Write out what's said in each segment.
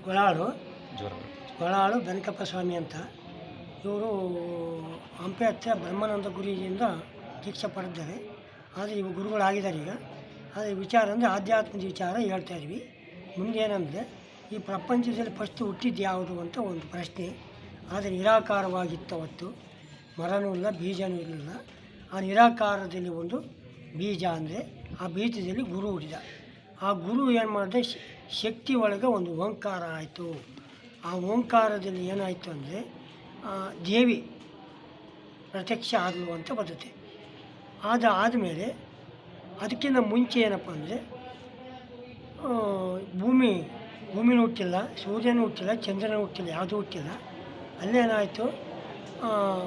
ಕೊಳಾಳು ಜೋರ ಕೊಳಾಳು ಬೆನಕಪ್ಪ ಸ್ವಾಮಿ ಅಂತ. ಇವರು ಹಂಪೆ ಹತ್ತಿರ ಬ್ರಹ್ಮಾನಂದ ಗುರುಜಿಯಿಂದ ದೀಕ್ಷೆ ಪಡೆದಿದ್ದಾರೆ. ಆದರೆ ಇವು ಗುರುಗಳಾಗಿದ್ದಾರೆ ಈಗ. ಆದರೆ ವಿಚಾರ ಅಂದರೆ ಆಧ್ಯಾತ್ಮದ ವಿಚಾರ ಹೇಳ್ತಾ ಇದ್ವಿ. ಮುಂದೇನೆಂದರೆ ಈ ಪ್ರಪಂಚದಲ್ಲಿ ಫಸ್ಟ್ ಹುಟ್ಟಿದ್ದು ಯಾವುದು ಅಂತ ಒಂದು ಪ್ರಶ್ನೆ. ಆದರೆ ನಿರಾಕಾರವಾಗಿತ್ತು ಅವತ್ತು. ಮರನೂ ಇಲ್ಲ, ಬೀಜನೂ ಇರಲಿಲ್ಲ. ಆ ನಿರಾಕಾರದಲ್ಲಿ ಒಂದು ಬೀಜ ಅಂದರೆ ಆ ಬೀಜದಲ್ಲಿ ಗುರು ಹುಟ್ಟಿದ. ಆ ಗುರು ಏನು ಮಾಡಿದೆ, ಶಕ್ತಿ ಒಳಗೆ ಒಂದು ಓಂಕಾರ ಆಯಿತು. ಆ ಓಂಕಾರದಲ್ಲಿ ಏನಾಯಿತು ಅಂದರೆ ದೇವಿ ಪ್ರತ್ಯಕ್ಷ ಆದಳು ಅಂತ ಬರ್ತದೆ. ಆದಮೇಲೆ ಅದಕ್ಕಿಂತ ಮುಂಚೆ ಏನಪ್ಪ ಅಂದರೆ ಭೂಮಿನೂ ಹುಟ್ಟಿಲ್ಲ, ಸೂರ್ಯನೂ ಹುಟ್ಟಿಲ್ಲ, ಚಂದ್ರನೂ ಹುಟ್ಟಿಲ್ಲ, ಯಾವುದೂ ಹುಟ್ಟಿಲ್ಲ. ಅಲ್ಲೇನಾಯಿತು,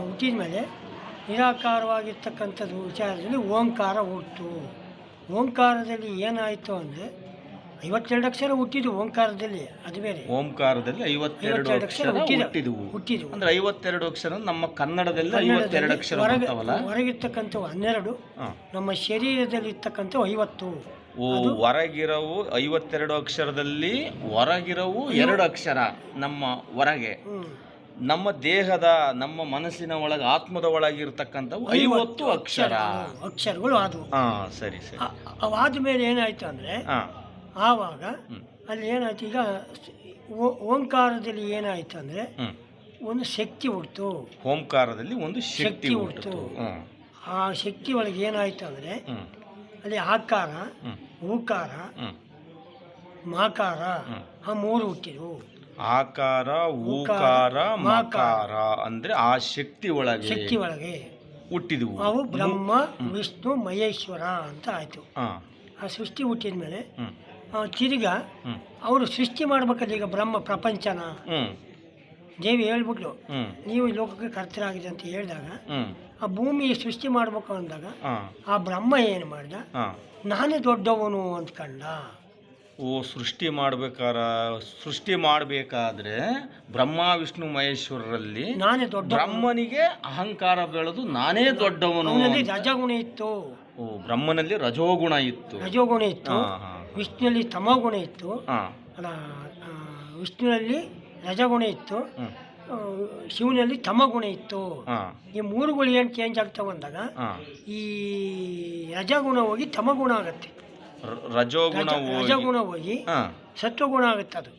ಹುಟ್ಟಿದ ಮೇಲೆ ನಿರಾಕಾರವಾಗಿರ್ತಕ್ಕಂಥದ್ದು ವಿಚಾರದಲ್ಲಿ ಓಂಕಾರ ಹುಟ್ಟು. ಓಂಕಾರದಲ್ಲಿ ಏನಾಯಿತು ಅಂದರೆ 52 ಅಕ್ಷರ ಹುಟ್ಟಿದ್ದು ಓಂಕಾರದಲ್ಲಿ, ಅದು ಬೇರೆ. ಓಂಕಾರದಲ್ಲಿ 52 ಅಕ್ಷರ ಹುಟ್ಟಿದವು. ಅಂದ್ರೆ 52 ಅಕ್ಷರ ನಮ್ಮ ಕನ್ನಡದಲ್ಲಿ 52 ಅಕ್ಷರ ಹೊರಗಿರ್ತಕ್ಕಂಥವು 12, ನಮ್ಮ ಶರೀರದಲ್ಲಿ ಇರ್ತಕ್ಕಂಥವು 50. ಹೊರಗಿರವು 52 ಅಕ್ಷರದಲ್ಲಿ ಹೊರಗಿರವು 2 ಅಕ್ಷರ ನಮ್ಮ ಹೊರಗೆ. ನಮ್ಮ ದೇಹದ, ನಮ್ಮ ಮನಸ್ಸಿನ ಒಳಗೆ, ಆತ್ಮದ ಒಳಗಿರ್ತಕ್ಕಂಥವು 50 ಅಕ್ಷರಗಳು ಆದವು. ಸರಿ ಸರಿ. ಅವಾದ ಮೇಲೆ ಏನಾಯ್ತು ಅಂದರೆ ಆವಾಗ ಅಲ್ಲಿ ಏನಾಯ್ತು, ಈಗ ಓಂಕಾರದಲ್ಲಿ ಏನಾಯ್ತು ಅಂದರೆ ಒಂದು ಶಕ್ತಿ ಹುಡ್ತು. ಓಂಕಾರದಲ್ಲಿ ಒಂದು ಶಕ್ತಿ ಹುಡ್ತು. ಆ ಶಕ್ತಿ ಒಳಗೆ ಏನಾಯ್ತು ಅಂದರೆ ಅಲ್ಲಿ ಆಕಾರ, ಊಕಾರ, ಮಾಕಾರ ಆ 3 ಹುಟ್ಟಿದ್ವು. ಆಕಾರ, ಊಕಾರ, ಮಕಾರ ಅಂದ್ರೆ ಆ ಶಕ್ತಿ ಒಳಗೆ ಹುಟ್ಟಿದ್ವು. ಅವು ಬ್ರಹ್ಮ, ವಿಷ್ಣು, ಮಹೇಶ್ವರ ಅಂತ ಆಯ್ತು. ಆ ಸೃಷ್ಟಿ ಹುಟ್ಟಿದ ಮೇಲೆ ತಿರ್ಗಾ ಅವರು ಸೃಷ್ಟಿ ಮಾಡ್ಬೇಕಲ್ಲ. ಈಗ ಬ್ರಹ್ಮ ಪ್ರಪಂಚನ ದೇವಿ ಹೇಳ್ಬಿಟ್ಲು, ನೀವು ಈ ಲೋಕಕ್ಕೆ ಕರ್ತರಾಗಿದೆ ಅಂತ ಹೇಳಿದಾಗ ಆ ಭೂಮಿ ಸೃಷ್ಟಿ ಮಾಡ್ಬೇಕು ಅಂದಾಗ ಆ ಬ್ರಹ್ಮ ಏನು ಮಾಡ್ದ, ನಾನೇ ದೊಡ್ಡವನು ಅಂದ್ಕಂಡ. ಸೃಷ್ಟಿ ಮಾಡಬೇಕಾದ್ರೆ ಬ್ರಹ್ಮ, ವಿಷ್ಣು, ಮಹೇಶ್ವರರಲ್ಲಿ ನಾನೇ ದೊಡ್ಡ. ಬ್ರಹ್ಮನಿಗೆ ಅಹಂಕಾರ ಬೆಳೆದು ನಾನೇ ದೊಡ್ಡವನು. ರಜಗುಣ ಇತ್ತು. ಬ್ರಹ್ಮನಲ್ಲಿ ರಜೋಗುಣ ಇತ್ತು. ವಿಷ್ಣುನಲ್ಲಿ ತಮೋಗುಣ ಇತ್ತು. ವಿಷ್ಣುನಲ್ಲಿ ರಜಗುಣ ಇತ್ತು, ಶಿವನಲ್ಲಿ ತಮಗುಣ ಇತ್ತು. ಈ 3ಗಳು ಏನು ಚೇಂಜ್ ಆಗ್ತಾ ಬಂದಾಗ ಈ ರಜಗುಣ ಹೋಗಿ ತಮಗುಣ ಆಗತ್ತೆ, ರಜಗುಣ ಹೋಗಿ ಸತ್ವಗುಣ ಆಗುತ್ತೆ. ಅದು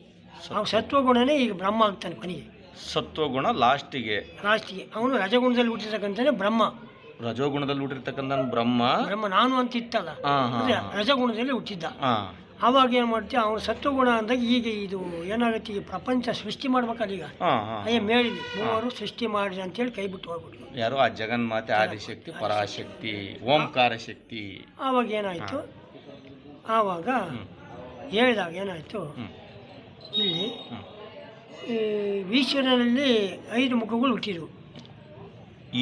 ಆ ಸತ್ವಗುಣನೇ ಈಗ ಬ್ರಹ್ಮ ಆಗ್ತಾನೆ ಕೊನೆಗೆ. ಸತ್ವಗುಣ ಲಾಸ್ಟಿಗೆ ಅವನು ರಜಗುಣದಲ್ಲಿ ಹುಟ್ಟಿರ್ತಕ್ಕಂಥನೇ ಬ್ರಹ್ಮ. ರಜೋಗುಣದಲ್ಲಿ ಹುಟ್ಟಿರ್ತಕ್ಕಂಥ ಬ್ರಹ್ಮ ನಾನು ಅಂತ ಇತ್ತಲ್ಲ, ರಜಗುಣದಲ್ಲಿ ಹುಟ್ಟಿದ್ದ. ಆವಾಗ ಏನು ಮಾಡ್ತೀವಿ, ಅವನು ಸತ್ವಗುಣ ಅಂದಾಗ ಈಗ ಇದು ಏನಾಗುತ್ತೆ, ಈ ಪ್ರಪಂಚ ಸೃಷ್ಟಿ ಮಾಡ್ಬೇಕಲ್ಲ. ಈಗ ಮೇಳಿಲಿ 3 ಸೃಷ್ಟಿ ಮಾಡಿರಿ ಅಂತೇಳಿ ಕೈ ಬಿಟ್ಟು ಹೋಗ್ಬಿಟ್ರು. ಯಾರು? ಆ ಜಗನ್ಮಾತೆ, ಆದಿಶಕ್ತಿ, ಪರಾಶಕ್ತಿ, ಓಂಕಾರ ಶಕ್ತಿ. ಆವಾಗ ಏನಾಯಿತು, ಆವಾಗ ಹೇಳಿದಾಗ ಏನಾಯಿತು, ಇಲ್ಲಿ ಈಶ್ವರನಲ್ಲಿ 5 ಮುಖಗಳು ಹುಟ್ಟಿದ್ವು.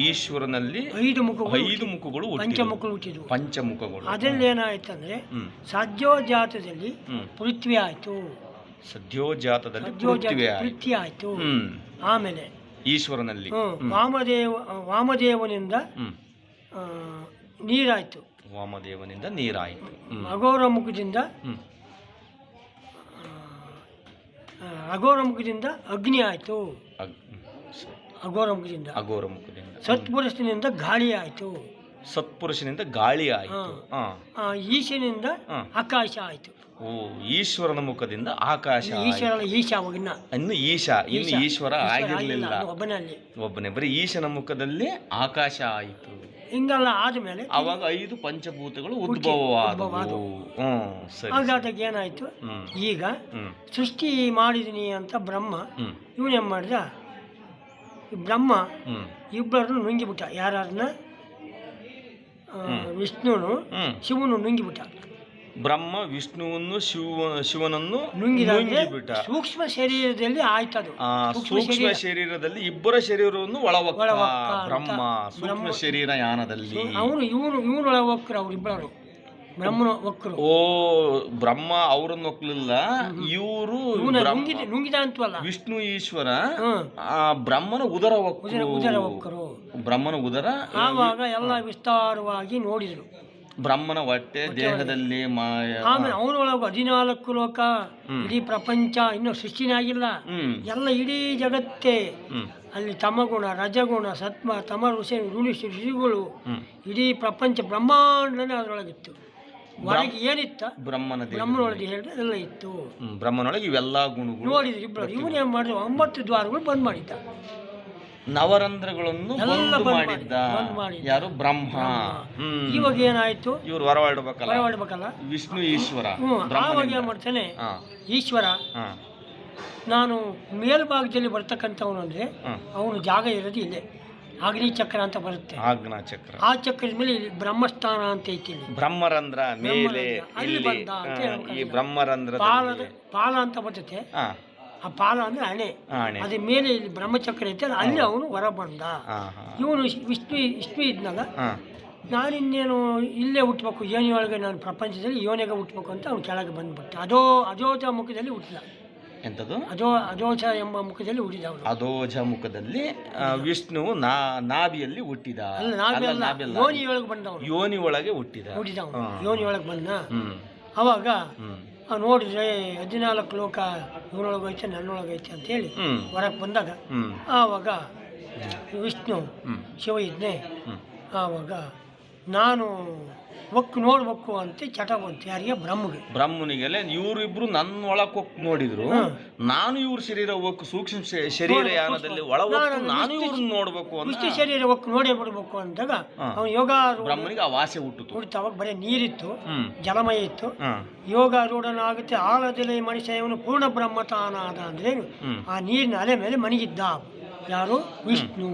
ಈಶ್ವರನಲ್ಲಿ 5 ಮುಖಗಳು, ಪಂಚಮುಖಗಳು. ಅದರಲ್ಲಿ ಏನಾಯ್ತು ಅಂದ್ರೆ ಸದ್ಯೋಜಾತದಲ್ಲಿ ಪೃಥ್ವಿ ಆಯ್ತು. ಪೃಥ್ವಿ ಆಯ್ತು. ಆಮೇಲೆ ಈಶ್ವರನಲ್ಲಿ ವಾಮದೇವನಿಂದ ನೀರಾಯ್ತು. ಅಘೋರ ಮುಖದಿಂದ ಅಗ್ನಿ ಆಯ್ತು. ಅಘೋರ ಮುಖದಿಂದ ಸತ್ಪುರುಷನಿಂದ ಗಾಳಿ ಆಯ್ತು. ಈಶನಿಂದ ಆಕಾಶ ಆಯ್ತು. ಈಶ್ವರನ ಮುಖದಿಂದ ಆಕಾಶ. ಇನ್ನು ಈಶ್ವರ ಆಗಿರ್ಲಿಲ್ಲ, ಒಬ್ಬನೇ. ಬರೀ ಈಶನ ಮುಖದಲ್ಲಿ ಆಕಾಶ ಆಯಿತು. ಹಿಂಗೆಲ್ಲ ಆದ್ಮೇಲೆ ಅವಾಗ 5 ಪಂಚಭೂತಗಳು ಉದ್ಭವವಾದವು. ಹಾಗಾದಾಗ ಏನಾಯ್ತು, ಈಗ ಸೃಷ್ಟಿ ಮಾಡಿದೀನಿ ಅಂತ ಬ್ರಹ್ಮ ಇವನೇನ್ ಮಾಡಿದ, ಬ್ರಹ್ಮ ಇಬ್ಬರನ್ನು ನುಂಗಿಬಿಟ್ಟ. ಯಾರನ್ನ? ವಿಷ್ಣುನು ಶಿವನು ನುಂಗಿಬಿಟ್ಟ. ಬ್ರಹ್ಮ ವಿಷ್ಣುವನ್ನು ಶಿವನನ್ನು ನುಂಗಿಬಿಟ್ಟ. ಸೂಕ್ಷ್ಮ ಶರೀರದಲ್ಲಿ ಆಯ್ತದು. ಸೂಕ್ಷ್ಮ ಶರೀರದಲ್ಲಿ ಇಬ್ಬರ ಶರೀರವನ್ನು ಬ್ರಹ್ಮ ಸೂಕ್ಷ್ಮ ಶರೀರ ಯಾನದಲ್ಲಿ ಇವನು ಒಳವಕ್ರು, ಅವರಿಬ್ಬರು ಬ್ರಹ್ಮನ ಒಕ್ಕರು. ಬ್ರಹ್ಮ ಅವರನ್ನು ಒಕ್ಕಲಿಲ್ಲ, ಇವರು ನುಂಗಿದ ಅಂತವಲ್ಲ. ವಿಷ್ಣು ಈಶ್ವರ ಬ್ರಹ್ಮನ ಉದರ ಒಕ್ಕರು. ಬ್ರಹ್ಮನ ಉದರ. ಆವಾಗ ಎಲ್ಲ ವಿಸ್ತಾರವಾಗಿ ನೋಡಿದ್ರು. ಬ್ರಹ್ಮನ ಹೊಟ್ಟೆ ದೇಹದಲ್ಲಿ ಆಮೇಲೆ ಅವನೊಳಗೆ 14 ಲೋಕ, ಇಡೀ ಪ್ರಪಂಚ ಇನ್ನೂ ಸೃಷ್ಟಿನೇ ಆಗಿಲ್ಲ, ಎಲ್ಲ ಇಡೀ ಜಗತ್ತೇ. ಅಲ್ಲಿ ತಮಗುಣ, ರಜಗುಣ, ಸತ್ಮ, ತಮ ಋಷಿಗಳು, ಇಡೀ ಪ್ರಪಂಚ ಬ್ರಹ್ಮಾಂಡನೇ ಅದರೊಳಗಿತ್ತು. ಹೊರಗೆ ಏನಿತ್ತ ಬ್ರಹ್ಮನೊಳಗೆ ಹೇಳಿದ್ರೆ ಎಲ್ಲ ಇತ್ತು. ಬ್ರಹ್ಮನೊಳಗೆ ಇವೆಲ್ಲ ಗುಣಗಳು ನೋಡಿದ್ರು ಇಬ್ಬರು. ಇವನೇನು ಮಾಡಿದ್ರು, 9 ದ್ವಾರಗಳು ಬಂದ್ ಮಾಡಿದ್ದ, ನವರಂಧ್ರಗಳನ್ನು ಬಂದ್ ಮಾಡಿದ್ದ. ಯಾರು? ಬ್ರಹ್ಮ. ಇವಾಗ ಏನಾಯ್ತು, ಇವ್ರು ಹೊರವಾಡ್ಬೇಕಲ್ಲ ವಿಷ್ಣು ಈಶ್ವರ. ಆವಾಗ ಏನ್ ಮಾಡ್ತಾನೆ ಈಶ್ವರ, ನಾನು ಮೇಲ್ಭಾಗದಲ್ಲಿ ಬರ್ತಕ್ಕಂಥವನು ಅಂದ್ರೆ ಅವನು ಜಾಗ ಇರೋದು ಇಲ್ಲೇ ಅಗ್ನಿ ಚಕ್ರ ಅಂತ ಬರುತ್ತೆ. ಆ ಚಕ್ರದ ಮೇಲೆ ಇಲ್ಲಿ ಬ್ರಹ್ಮಸ್ಥಾನ ಅಂತ ಐತಿ. ಬ್ರಹ್ಮರಂಧ್ರ ಮೇಲೆ ಅಲ್ಲಿ ಬಂದ ಅಂತ ಈ ಬ್ರಹ್ಮರಂಧ್ರ ಪಾಲ ಅಂತ ಬರ್ತೈತೆ. ಆ ಪಾಲ ಅಂದ್ರೆ ಹಣೆ, ಅದ್ರ ಮೇಲೆ ಇಲ್ಲಿ ಬ್ರಹ್ಮಚಕ್ರ ಐತೆ, ಅಲ್ಲಿ ಅವನು ಹೊರ ಬಂದ. ಇವನು ವಿಷ್ಣು ಇದ್ನಲ್ಲ, ನಾನಿನ್ನೇನು ಇಲ್ಲೇ ಹುಟ್ಟಬೇಕು, ಯೋನಿಯೊಳಗೆ ನಾನು ಪ್ರಪಂಚದಲ್ಲಿ ಯೋನಿಗೆ ಹುಟ್ಟಬೇಕು ಅಂತ ಅವ್ನು ಕೆಳಗೆ ಬಂದ್ಬಿಟ್ಟ. ಅಜೋಜ ಮುಖದಲ್ಲಿ ಹುಟ್ಟಿದ. ಎಂಥದ್ದು? ಅಜೋಜ ಎಂಬ ಮುಖದಲ್ಲಿ ಹುಟ್ಟಿದ ಅವನು. ಅಜೋಜ ಮುಖದಲ್ಲಿ ವಿಷ್ಣು ನಾಭಿಯಲ್ಲಿ ಹುಟ್ಟಿದ. ಯೋನಿಯೊಳಗೆ ಬಂದವನು, ಯೋನಿ ಒಳಗೆ ಹುಟ್ಟಿದ ಯೋನಿಯೊಳಗೆ ಬಂದ. ಅವಾಗ ನೋಡಿದ್ರೆ 14 ಲೋಕ ಇವನೊಳಗೈತೆ ನನ್ನೊಳಗೈತೆ ಅಂತೇಳಿ ಹೊರಗೆ ಬಂದಾಗ ಆವಾಗ ವಿಷ್ಣು ಶಿವ ಇದ್ನೆ. ಆವಾಗ ನಾನು ನೋಡ್ಬೇಕು ಅಂತ ಚಟ ಬಂತು. ಯಾರಿಗೆ? ಬ್ರಹ್ಮನಿಗೆಲ್ಲ ಇವರಿಬ್ರು ನನ್ನ ಒಳಕ್ಕೆ ಹೋಗಿ ನೋಡಿದ್ರು. ನಾನು ಇವ್ರ ಶರೀರ ಹೋಗಿ ಸೂಕ್ಷ್ಮ ಶರೀರ ಯಾನದಲ್ಲಿ ನಾನು ಇವ್ರನ್ನ ನೋಡ್ಬೇಕು ಅಂತ ಇಷ್ಟು ಶರೀರ ಹೋಗಿ ನೋಡೇ ಬಿಡ್ಬೇಕು ಅಂದಾಗ ಅವನು ಯೋಗ ಬ್ರಹ್ಮನಿಗೆ ಆ ವಾಸೆ ಹುಟ್ಟಿತು. ಅವಾಗ ಬರೀ ನೀರಿತ್ತು, ಜಲಮಯ ಇತ್ತು. ಯೋಗಾರೂಢನಾಗುತ್ತೆ ಆಳದಲ್ಲಿ ಮನುಷ್ಯ ಇವನು ಪೂರ್ಣ ಬ್ರಹ್ಮತಾನಾದ ಅಂದ್ರೆ ಆ ನೀರಿನ ಅಲೆ ಮೇಲೆ ಮಣಗಿದ್ದ. ಯಾರು? ವಿಷ್ಣು.